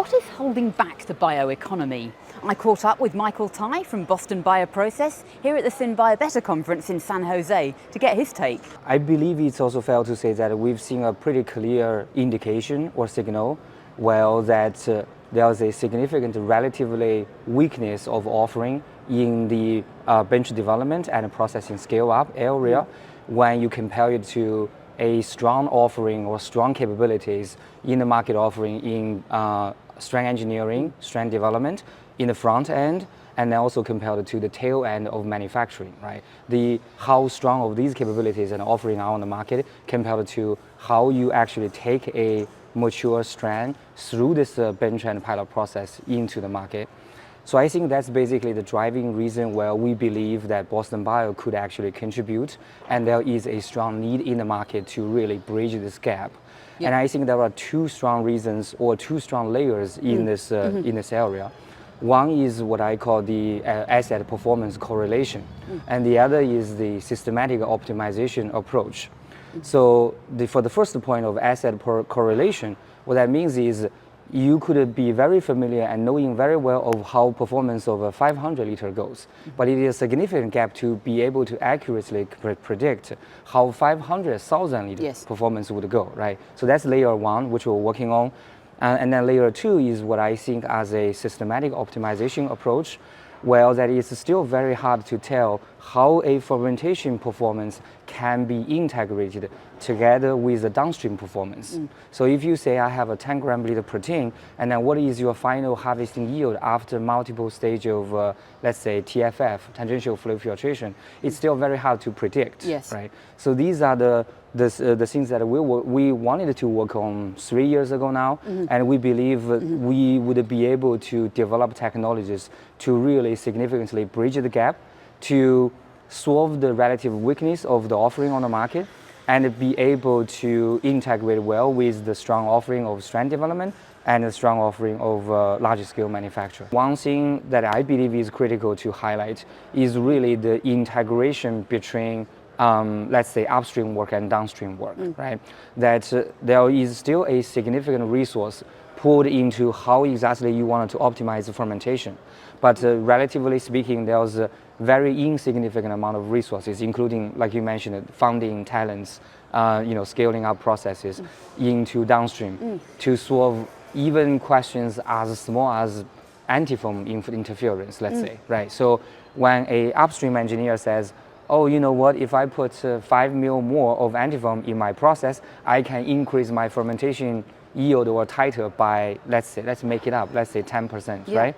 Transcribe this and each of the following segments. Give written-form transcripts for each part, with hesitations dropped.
What is holding back the bioeconomy? I caught up with Michael Tai from Boston Bioprocess here at the SynBioBeta conference in San Jose to get his take. I believe it's also fair to say that we've seen a pretty clear indication or signal, that there's a significant relatively weakness of offering in the bench development and processing scale-up area when you compare it to a strong offering or strong capabilities in the market offering in strain engineering, strain development in the front end, and then also compared to the tail end of manufacturing, right? How strong of these capabilities and offering are on the market compared to how you actually take a mature strain through this bench and pilot process into the market. So I think that's basically the driving reason where we believe that Boston Bio could actually contribute, and there is a strong need in the market to really bridge this gap. Yep. And I think there are two strong reasons or two strong layers in this area. One is what I call the asset performance correlation, and the other is the systematic optimization approach. So for the first point of asset correlation, what that means is you could be very familiar and knowing very well of how performance of a 500 liter goes, but it is a significant gap to be able to accurately predict how 500,000 liter performance would go, right? So that's layer one, which we're working on. And then layer two is what I think as a systematic optimization approach, that is still very hard to tell how a fermentation performance can be integrated together with the downstream performance. So if you say I have a 10 gram per liter protein, and then what is your final harvesting yield after multiple stage of, let's say, TFF, tangential flow filtration, it's still very hard to predict, right? So these are the things that we wanted to work on 3 years ago now, and we believe we would be able to develop technologies to really significantly bridge the gap, to solve the relative weakness of the offering on the market, and be able to integrate well with the strong offering of strain development and the strong offering of large-scale manufacture. One thing that I believe is critical to highlight is really the integration between let's say upstream work and downstream work, right? That there is still a significant resource poured into how exactly you want to optimize the fermentation. But relatively speaking, there's a very insignificant amount of resources, including, like you mentioned, funding, talents, scaling up processes into downstream to solve even questions as small as antifoam interference, let's say, right? So when a upstream engineer says, oh, you know what, if I put 5 mil more of antifoam in my process, I can increase my fermentation yield or titer by, let's make it up, let's say 10%, right?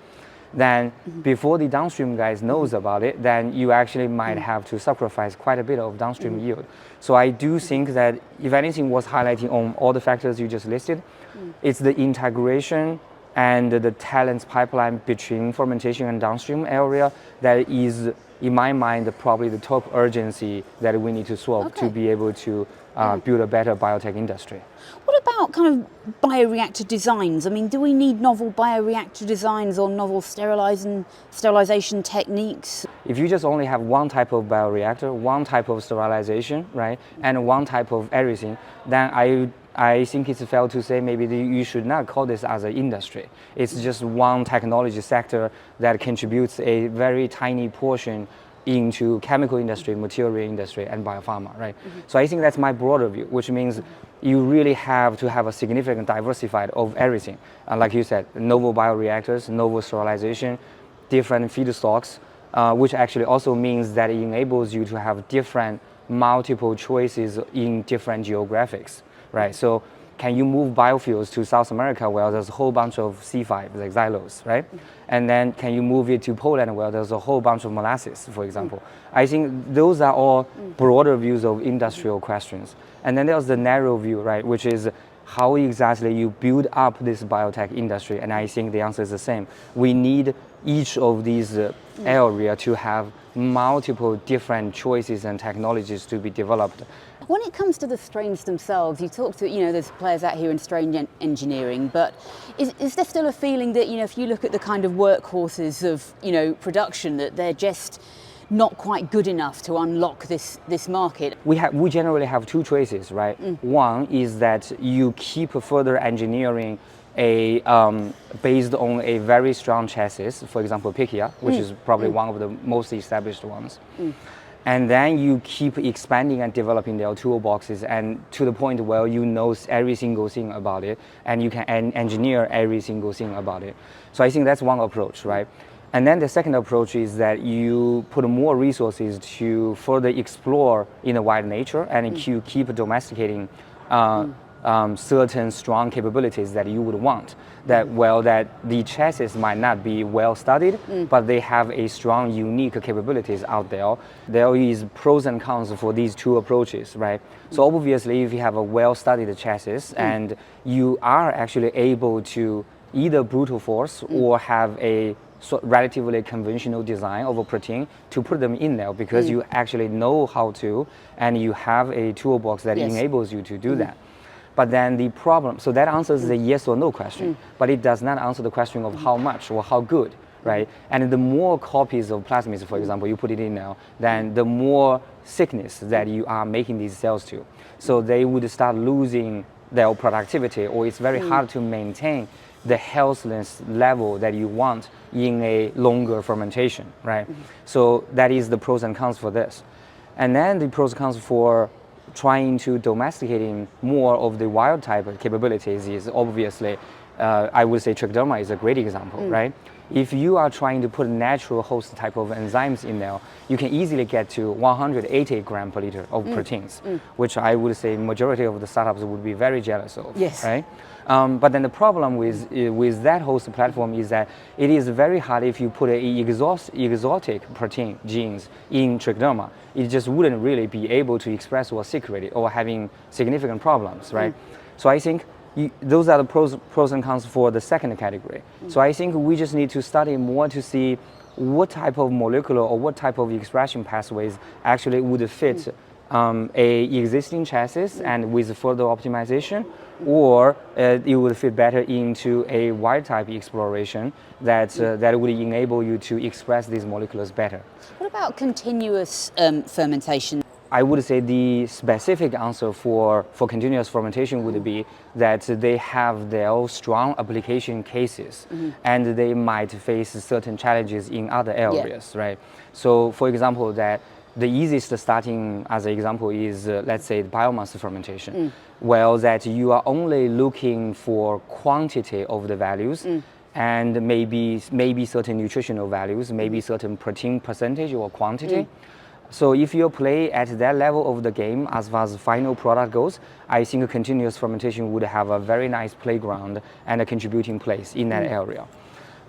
Then before the downstream guys knows about it, then you actually might have to sacrifice quite a bit of downstream yield. So I do think that if anything was highlighting on all the factors you just listed, it's the integration and the talents pipeline between fermentation and downstream area that is, in my mind, probably the top urgency that we need to solve to be able to build a better biotech industry. What about kind of bioreactor designs? I mean, do we need novel bioreactor designs or novel sterilization techniques? If you just only have one type of bioreactor, one type of sterilization, right, and one type of everything, then I think it's fair to say maybe you should not call this as an industry. It's just one technology sector that contributes a very tiny portion into chemical industry, material industry, and biopharma, right? So I think that's my broader view, which means you really have to have a significant diversified of everything. And like you said, novel bioreactors, novel sterilization, different feedstocks, which actually also means that it enables you to have different multiple choices in different geographics. Right, so can you move biofuels to South America where there's a whole bunch of C5, like xylose, right? And then can you move it to Poland where there's a whole bunch of molasses, for example? I think those are all broader views of industrial questions. And then there's the narrow view, right, which is how exactly you build up this biotech industry. And I think the answer is the same. We need each of these areas to have multiple different choices and technologies to be developed. When it comes to the strains themselves, you talk to, there's players out here in strain engineering, but is there still a feeling that, if you look at the kind of workhorses of, production, that they're just not quite good enough to unlock this market? We generally have two choices, right? One is that you keep further engineering based on a very strong chassis, for example, Pikia, which is probably one of the most established ones. And then you keep expanding and developing their toolboxes, and to the point where you know every single thing about it, and you can engineer every single thing about it. So I think that's one approach, right? And then the second approach is that you put more resources to further explore in the wild nature, and you keep domesticating certain strong capabilities that you would want. That the chassis might not be well studied, but they have a strong, unique capabilities out there. There is pros and cons for these two approaches, right? So obviously, if you have a well-studied chassis and you are actually able to either brute force or have a relatively conventional design of a protein to put them in there, because you actually know how to, and you have a toolbox that enables you to do that. But then the problem, so that answers the yes or no question, but it does not answer the question of how much or how good, right? And the more copies of plasmids, for example, you put it in now, then the more sickness that you are making these cells to. So they would start losing their productivity, or it's very hard to maintain the healthiness level that you want in a longer fermentation, right? So that is the pros and cons for this. And then the pros and cons for trying to domesticating more of the wild type capabilities is obviously, I would say trichoderma is a great example, right? If you are trying to put natural host type of enzymes in there, you can easily get to 180 gram per liter of proteins, which I would say majority of the startups would be very jealous of, right? But then the problem with that host platform is that it is very hard if you put exotic protein genes in trichoderma. It just wouldn't really be able to express or secrete it, or having significant problems, right? So I think those are the pros and cons for the second category. So I think we just need to study more to see what type of molecular or what type of expression pathways actually would fit a existing chassis and with further optimization, or it would fit better into a wild type exploration that would enable you to express these molecules better. What about continuous fermentation? I would say the specific answer for continuous fermentation would be that they have their strong application cases, and they might face certain challenges in other areas, right? So for example, that the easiest starting as an example is, let's say, biomass fermentation, well, that you are only looking for quantity of the values, and maybe certain nutritional values, maybe certain protein percentage or quantity. So if you play at that level of the game as far as the final product goes, I think continuous fermentation would have a very nice playground and a contributing place in that area.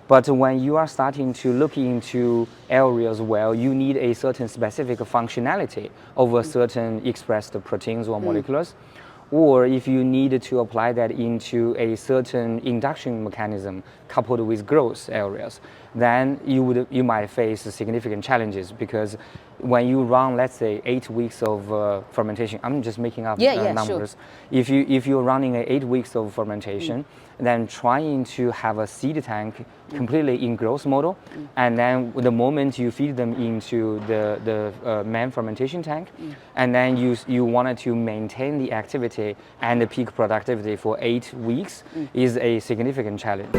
But when you are starting to look into areas where you need a certain specific functionality of a certain expressed proteins or molecules, or if you need to apply that into a certain induction mechanism coupled with growth areas, then you might face significant challenges, because when you run, let's say, 8 weeks of fermentation, I'm just making up numbers. Sure. If you're running 8 weeks of fermentation, then trying to have a seed tank completely in growth model, and then the moment you feed them into the main fermentation tank, and then you wanted to maintain the activity and the peak productivity for 8 weeks is a significant challenge.